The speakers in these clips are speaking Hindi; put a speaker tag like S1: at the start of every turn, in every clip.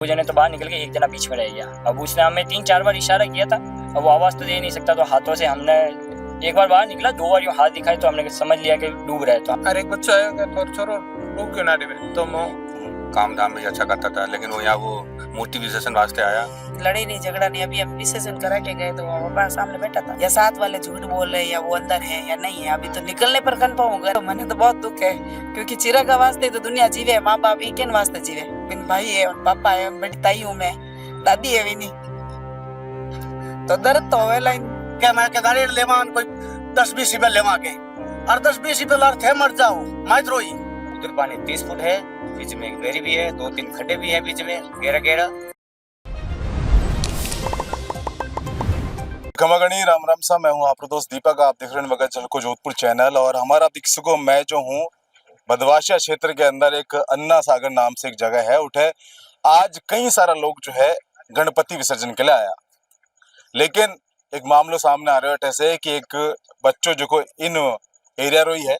S1: दो जने तो बाहर निकल गए, एक जना बीच में रह गया। अब उसने हमें 3-4 बार इशारा किया था, अब वो आवाज तो दे नहीं सकता, तो हाथों से हमने एक बार बाहर निकला, 2 बार यूं हाथ दिखाए तो हमने समझ लिया कि डूब रहा है। तो
S2: और एक बच्चा आया थोड़ा छोरो डूब गया नाले में, तो मैं
S3: काम धाम भी अच्छा करता था, लेकिन वो यहाँ वो मूर्ति विसर्जन वास्ते आया।
S4: लड़े नहीं झगड़ा नहीं, अभी हम विसर्जन करा के गए तो वो पापा सामने बैठा था। या साथ वाले झूठ बोल रहे हैं या वो अंदर है या नहीं है, अभी तो निकलने पर कंफर्म होगा। तो मैंने तो बहुत दुख है, क्योंकि चिरा का वास्ते तो दुनिया जीवे, माँ बाप एक वास्ते जीवे। बिन भाई है, पापा है, बड़ी ताई हूँ मैं, दादी है भी नहीं, तो दर्द तो होवेला
S5: क्या मैं के दाड़ी लेवा कोई 10-20 रुपए लेवा के और 10-20 रुपए लार थे मर जाओ माइत रोई।
S1: उधर पानी 30 फुट है, बीच में एक वेरी भी है, 2-3 खड्डे भी है बीच में, गहरा गहरा।
S6: खमागणी राम राम सा, मैं हूँ आपका दोस्त दीपक। आप देख रहे हैं मगध जलको जोधपुर चैनल, और हमारा दीक्षकों मैं जो हूँ बदवाशिया क्षेत्र के अंदर एक अन्ना सागर नाम से एक जगह है उठे। आज कई सारा लोग जो है गणपति विसर्जन के लिए आया, लेकिन एक मामलो सामने आ रहा है ऐसे कि एक बच्चों जो को इन एरिया रोई है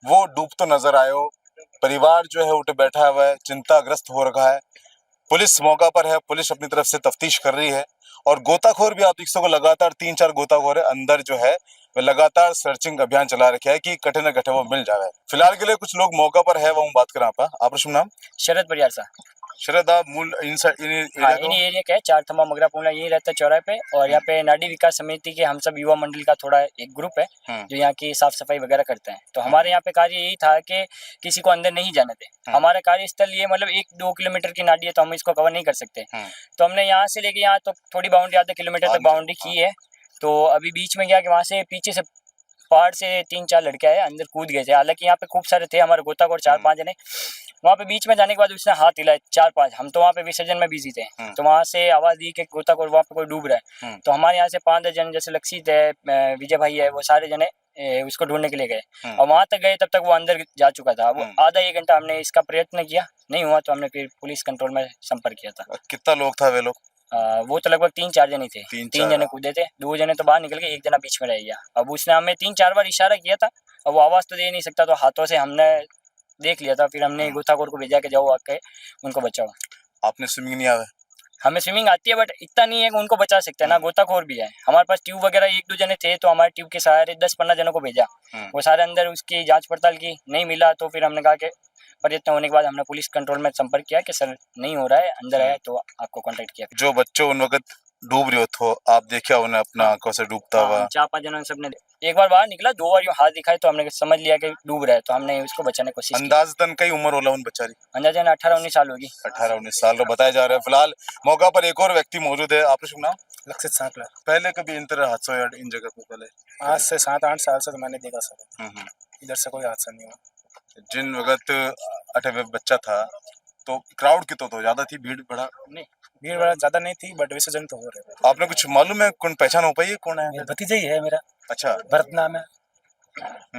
S6: वो डूबतो नजर आयो। परिवार जो है उठे बैठा हुआ है, चिंताग्रस्त हो रखा है। पुलिस मौका पर है, पुलिस अपनी तरफ से तफ्तीश कर रही है, और गोताखोर भी आप देख सको लगातार 3-4 गोताखोर है अंदर जो है वे लगातार सर्चिंग अभियान चला रखे है कि कटे न कटे वो मिल जाए। फिलहाल के लिए कुछ लोग मौका पर है, वो बात करें। आपका शुभ नाम?
S1: शरद परियार सा।
S6: शरद, आप मूल इन
S1: एरिया का है, 4 थम्बा मगरा पुणा यही रहता है चौराहे पे। और यहाँ पे नाडी विकास समिति के हम सब युवा मंडल का थोड़ा एक ग्रुप है जो यहाँ की साफ सफाई वगैरह करते हैं। तो हमारे यहाँ पे कार्य यही था कि किसी को अंदर नहीं जाने दे। हमारा कार्यस्थल ये मतलब 1-2 किलोमीटर की नाडी है, तो हम इसको कवर नहीं कर सकते। तो हमने यहाँ से लेके यहाँ तो थोड़ी बाउंड्री, आधा किलोमीटर तक बाउंड्री की है। तो अभी बीच में क्या कि वहाँ से पीछे से पहाड़ से 3-4 लड़के आए, अंदर कूद गए थे। हालांकि यहाँ पे खूब सारे थे हमारे गोताखोर, 4-5 जने। वहाँ पे बीच में जाने के बाद उसने हाथ हिलाए 4-5, हम तो वहाँ पे विसर्जन में बिजी थे। तो वहाँ से आवाज दी कि गोताखोर वहाँ पे कोई डूब रहा है। तो हमारे यहाँ से 5-10 जन, जैसे लक्षित है, विजय भाई है, वो सारे जने उसको ढूंढने के लिए गए। और वहां तक गए तब तक वो अंदर जा चुका था। वो आधा 1 घंटा हमने इसका प्रयत्न किया, नहीं हुआ तो हमने फिर पुलिस कंट्रोल में संपर्क किया था।
S6: कितना लोग था वे लोग?
S1: वो तो लगभग 3-4 जने थे। 3 जने कूदे थे, 2 जने तो बाहर निकल गए, एक जना बीच में रह गया। अब उसने हमें 3-4 बार इशारा किया था, अब वो आवाज तो दे नहीं सकता, तो हाथों से हमने देख लिया था। फिर हमने गोताखोर को भेजा के जाओ आके उनको बचाओ।
S6: आपने स्विमिंग नहीं आवे?
S1: हमें स्विमिंग आती है, बट इतना नहीं है कि उनको बचा सकते हैं ना। गोताखोर भी है हमारे पास, ट्यूब वगैरह 1-2 जने थे, तो हमारे ट्यूब के सहारे 10-15 जनों को भेजा। वो सारे अंदर उसकी जांच पड़ताल की, नहीं मिला तो फिर हमने कहा कि प्रयत्न होने के बाद हमने पुलिस कंट्रोल में संपर्क किया कि सर नहीं हो रहा है, अंदर आया तो आपको कांटेक्ट किया।
S6: जो बच्चों उन वक्त डूब रहे हो तो आप देखा उन्हें अपना आंखों से डूबता हुआ?
S1: 4-5 जनों ने सबने एक बार बाहर निकला, 2 बार यूं हाथ दिखाए तो हमने समझ लिया कि डूब रहा है, तो हमने उसको बचाने की कोशिश की।
S6: अंदाजतन कई उम्र होला उन बेचारी?
S1: अंदाजन 18-19 साल होगी।
S6: 18-19 साल रो बताया जा रहा है। फिलहाल मौका पर एक और व्यक्ति मौजूद है। आपका शुभ नाम?
S2: लक्षित सांकला।
S6: पहले कभी इन तरह हादसा हुआ इन जगह पे पहले?
S2: आज से 7-8 साल से तो मैंने देखा सर, इधर से कोई हादसा नहीं हुआ।
S6: जिन वक्त अठे बच्चा था तो क्राउड कितो तो ज्यादा थी, भीड़ बड़ा
S2: नहीं, भीड़ भाड़ ज्यादा नहीं थी, बट विसर्जन तो हो रहे थे।
S6: आपने कुछ मालूम है, कौन पहचान हो पाई कौन है?
S2: मेरा भतीजा ही है मेरा।
S6: अच्छा,
S2: भरत नाम है,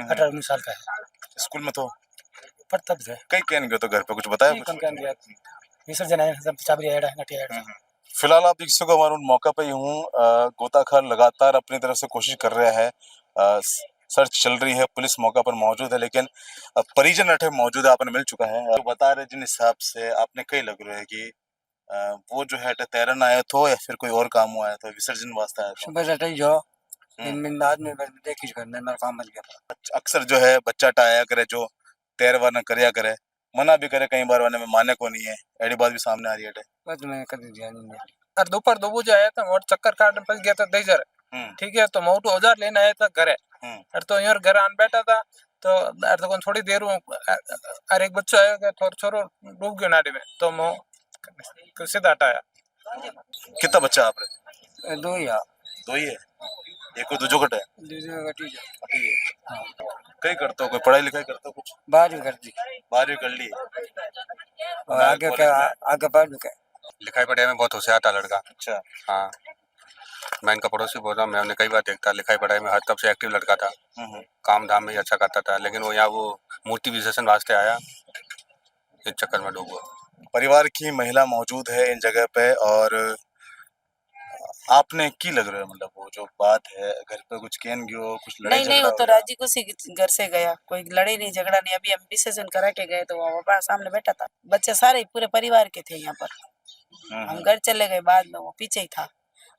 S2: 18-19 साल का है।
S6: स्कूल में तो
S2: पर तब से
S6: कई कहन गए तो घर पे कुछ बताया कुछ?
S2: विसर्जन है सब चाबरी है नटी है।
S6: फिलहाल आप देख सको हमारे उन मौका पे ही हूँ। गोताखोर लगातार अपनी तरफ से कोशिश कर रहा है, सर्च चल रही है, पुलिस मौका पर मौजूद है, लेकिन परिजन अठे मौजूद है, आपने मिल चुका है। तो बता रहे जिन हिसाब से आपने कई लग रहे हैं कि वो जो है तैरन आया तो या फिर कोई और काम हुआ है तो विसर्जन वास्ते आया तो?
S5: सुबह से जो आदमी देखी करने मेरा काम मिल गया।
S6: अक्सर जो है बच्चा टाया करे, जो तैरवा न करया करे, मना भी करे कई बार, वाने में माने को नहीं है, ऐडी बात भी सामने आ रही है।
S5: बस मैं कभी ध्यान नहीं दिया।
S2: और दोपहर 2 बजे आया था और चक्कर काटने फंस गया था देजर। ठीक है, तो मोटू औजार लेने आया था घरे, और तो यार घर आन बैठा था, तो अर तो थोड़ी देर और एक बच्चा आया थोड़ा छोरो डूब गया नाले में, तो मैं सीधा हटाया।
S6: कितना बच्चा आपने?
S5: 2 ही
S6: दो ही है? एक को दूजो कटे?
S5: कटी
S6: कई करते हो, कोई पढ़ाई लिखाई करते हो कुछ?
S5: 12वीं कर दी
S6: 12वीं कर ली
S5: और आगे क्या, आगे पढ़ क्या?
S3: लिखाई पढ़ाई में बहुत होशियार था लड़का।
S6: अच्छा।
S3: हाँ, मैं इनका पड़ोसी बोल रहा हूँ, मैं उन्हें कई बार देखता, लिखाई पढ़ाई में हर तब से एक्टिव लड़का था। काम धाम भी अच्छा करता था, लेकिन वो यहाँ वो मूर्ति विसर्जन वास्ते आया, इस चक्कर में डूब गया।
S6: परिवार की महिला मौजूद है इन जगह पे, और आपने की लग रहा है मतलब वो जो बात है घर पे कुछ कहन गयो, कुछ लड़ाई
S4: नहीं वो तो राजी खुशी घर से गया, कोई लड़े नहीं झगड़ा नहीं। अभी हम विसर्जन करा के गए तो वो पापा सामने बैठा था। बच्चे सारे पूरे परिवार के थे यहाँ पर। हम घर चले गए, बाद में वो पीछे ही था।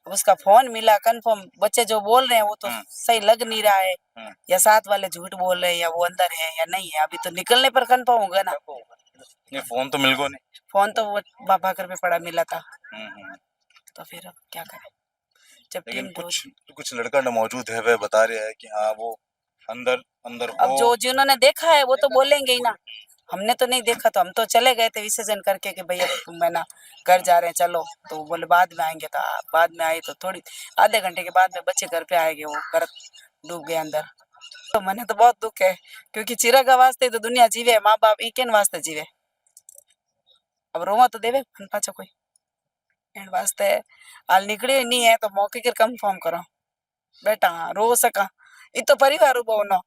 S4: अब उसका फोन मिला, कंफर्म बच्चे जो बोल रहे हैं वो तो सही लग नहीं रहा है, या साथ वाले झूठ बोल रहे हैं, या वो अंदर है या नहीं है, अभी तो निकलने पर कंफर्म होगा ना।
S6: ये फोन तो मिल गो नहीं।
S4: फोन तो वो बाबा घर पे पड़ा मिला था, तो फिर अब क्या करें जब
S6: लेकिन
S4: टीम
S6: कुछ लड़का न मौजूद है, वे बता रहे हैं कि हाँ वो अंदर अंदर
S4: अब
S6: हो।
S4: जो जिन्होंने देखा है वो तो बोलेंगे ही ना, हमने तो नहीं देखा, तो हम तो चले गए थे विसर्जन करके कि भैया तुम मैं ना घर जा रहे हैं चलो, तो वो बोले बाद में आएंगे, तो बाद में आए तो थोड़ी आधे घंटे के बाद में बच्चे घर पे आएंगे, वो घर डूब गए अंदर। तो मैंने तो बहुत दुख है, क्योंकि चिराग वास्ते तो दुनिया जीवे, माँ बाप इकेन वास्ते जीवे, अब रोवा तो देवे फन पाछो कोई एन वास्ते हाल निकली नहीं है, तो मौके के कंफर्म करो बेटा, रो सका ये तो परिवार उबो नो,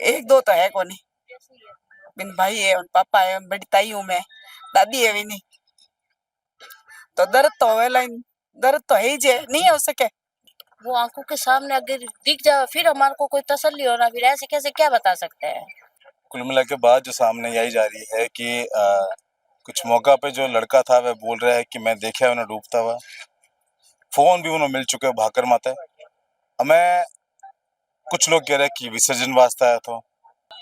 S4: एक दो तो है कोनी, बिन भाई है और पापा है, बड़ी ताई हूँ मैं, दादी है भी नहीं, तो दर्द तो है लाइन, दर्द तो है ही जे, नहीं हो सके
S7: वो आंखों के सामने अगर दिख जाए फिर हमारे को कोई तसल्ली हो ना, फिर ऐसे कैसे क्या बता सकते हैं।
S6: कुल मिला के बात जो सामने यही जा रही है कि कुछ मौका पे जो लड़का था वह बोल रहा है कि मैं देखा उन्हें डूबता हुआ, फोन भी उन्हें मिल चुके भाकर माता। हमें कुछ लोग कह रहे हैं कि विसर्जन वास्ते आया तो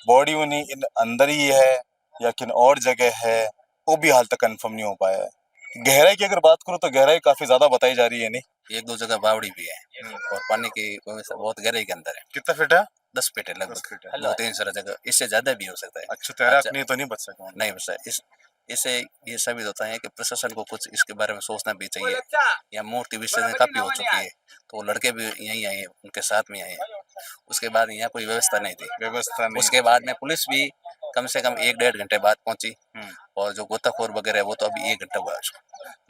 S6: बॉडी उन्हीं इन अंदर ही है या किन और जगह है, वो भी हाल तक कंफर्म नहीं हो पाया है। गहराई की अगर बात करूं तो गहराई काफी ज्यादा बताई जा रही है, नहीं
S8: एक दो जगह बावड़ी भी है और पानी की व्यवस्था बहुत गहराई के अंदर है।
S6: कितना फिट है?
S8: 10 फीट है
S6: 10
S8: लगभग,
S6: फीट है।
S8: 2-3 जगह, इससे ज्यादा भी हो सकता है।
S6: अच्छा तैराक नहीं तो नहीं बच सका।
S8: नहीं बचा इससे ये साबित होता है कि प्रशासन को कुछ इसके बारे में सोचना भी चाहिए। या मूर्ति विसर्जन काफी हो चुकी है, तो लड़के भी यहीं आए, उनके साथ में आए, उसके बाद यहाँ कोई व्यवस्था नहीं थी।
S6: व्यवस्था नहीं।
S8: उसके बाद में पुलिस भी कम से कम 1-1.5 घंटे बाद पहुंची, और जो गोताखोर वगैरह है वो तो अभी 1 घंटा हुआ,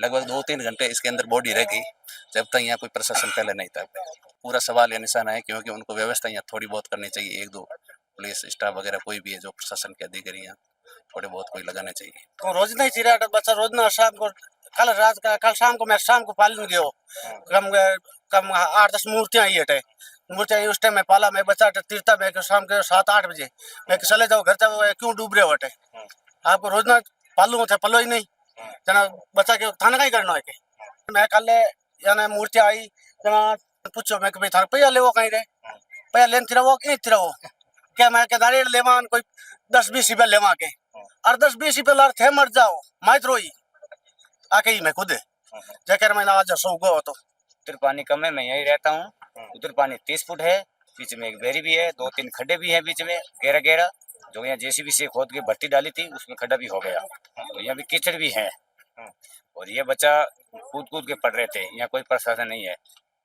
S8: लगभग 2-3 घंटे इसके अंदर बॉडी रह गई, जब तक यहाँ कोई प्रशासन पहले नहीं था। पूरा सवाल या निशान है, क्योंकि उनको व्यवस्था यहाँ थोड़ी बहुत करनी चाहिए, 1-2 पुलिस स्टाफ वगैरह कोई भी है जो प्रशासन के अधिकारी यहाँ थोड़े बहुत कोई लगाने चाहिए।
S5: तो रोज नहीं चिरा बच्चा रोज ना शाम को, कल रात का कल शाम को मैं शाम को पालन गयो, कम 8-10 मूर्तियां आई हटे, मूर्तियां उस टाइम में पाला, मैं बच्चा तीरता मैं शाम के 7-8 बजे मैं चले जाओ घर जाओ, क्यों डूब रहे हो हटे, आपको रोज ना पालू थे पलो ही नहीं जना बच्चा के थाना का ही करना है के। मैं कल यानी मूर्ति आई जना पूछो मैं भाई थाना पैया ले वो कहीं रे पैया लेन थिरा वो कहीं थिरा वो क्या मैं के दाड़ी लेवान कोई 10-20 रुपया लेवा के, और 10-20 रुपया लार थे मर जाओ माइत रोई आके ही मैं खुद जकर मैं आज सो गो तो
S1: उधर पानी कम है, मैं यहीं रहता हूँ, उधर पानी 30 फुट है, बीच में एक बेरी भी है, 2-3 खड्डे भी हैं बीच में गहरा गहरा, जो यहाँ जेसीबी से खोद के भट्टी डाली थी उसमें खड्डा भी हो गया, तो यहाँ भी कीचड़ भी है, और ये बच्चा कूद कूद के पड़ रहे थे, यहाँ कोई प्रशासन नहीं है,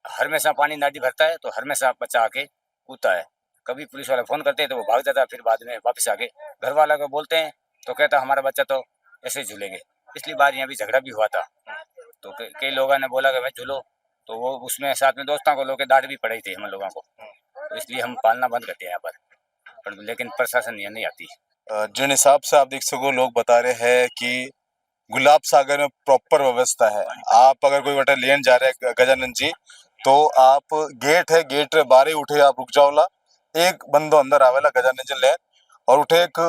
S1: हर हमेशा पानी नाडी भरता है तो हर हमेशा बच्चा आके कूदता है, कभी पुलिस वाले फोन करते हैं तो वो भाग जाता है, फिर बाद में वापस आके घर वाला को बोलते हैं तो कहता हमारा बच्चा तो ऐसे ही झूलेंगे। पिछली बार यहाँ भी झगड़ा भी हुआ था, तो कई लोगों ने बोला कि भाई झूलो, तो वो उसमें साथ में दोस्तों को लोग डांट भी पड़ी थी हम लोगों को, तो इसलिए हम पालना बंद करते हैं यहाँ पर लेकिन प्रशासन यहाँ नहीं आती।
S6: जिन हिसाब से आप देख सको लोग बता रहे हैं कि गुलाब सागर में प्रॉपर व्यवस्था है। आप अगर कोई वटे लेन जा रहे हैं गजानन जी, तो आप गेट है, गेट बारे उठे आप रुक जाओला, एक बंदो अंदर आवेला गजानन जी लेन, और उठे एक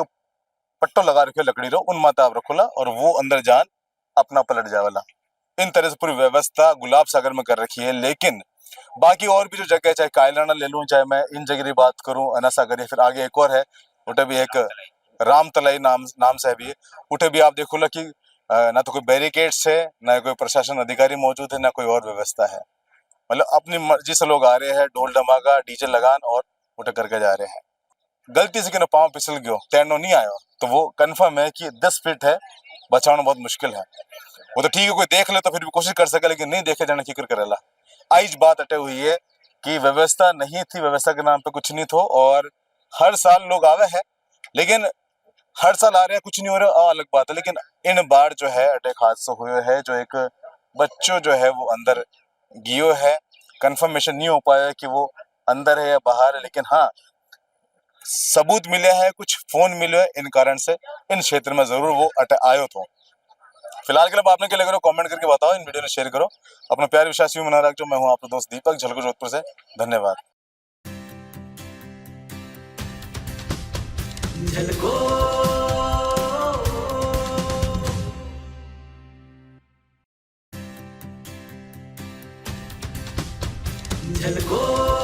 S6: पट्टो लगा रखे लकड़ी रो उन माता आप रखोला, और वो अंदर जान अपना पलट जावेला। इन तरह से पूरी व्यवस्था गुलाब सागर में कर रखी है। लेकिन बाकी और भी जो जगह है, चाहे कायलाना ले लूं, चाहे मैं इन जगह की बात करूं, अना सागर है, फिर आगे एक और है, उठे भी एक राम तलाई नाम से भी है, उठे भी आप देखो ला कि ना तो कोई बैरिकेड्स है, ना कोई प्रशासन अधिकारी मौजूद है, ना कोई और व्यवस्था है। मतलब अपनी मर्जी से लोग आ रहे हैं, ढोल धमाका डीजे लगान और उठे करके जा रहे हैं। गलती से किन्हों पाँव फिसल गयो, तैरनो नहीं आयो, तो वो कंफर्म है कि 10 फीट है, बचाना बहुत मुश्किल है। वो तो ठीक है कोई देख ले तो फिर भी कोशिश कर सके, लेकिन नहीं देखे जाने की करेला। आज बात अटे हुई है कि व्यवस्था नहीं थी, व्यवस्था के नाम पे कुछ नहीं थो, और हर साल लोग आवे हैं, लेकिन हर साल आ रहे हैं कुछ नहीं हो रहा, अलग बात है। लेकिन इन बार जो है अटैक हादसा हुए है, जो एक बच्चों जो है वो अंदर गियो है, कंफर्मेशन नहीं हो पाया कि वो अंदर है या बाहर है, लेकिन हाँ सबूत मिले हैं, कुछ फोन मिले हैं, इन कारण से इन क्षेत्र में जरूर वो आयो तो। फिलहाल के लिए आपने क्या लग रहा हो कमेंट करके बताओ, इन वीडियो ने शेयर करो, अपना प्यार विश्वास भी बना रखो। मैं हूं आपका दोस्त दीपक, झलको जोधपुर से। धन्यवाद।
S9: झलको झलको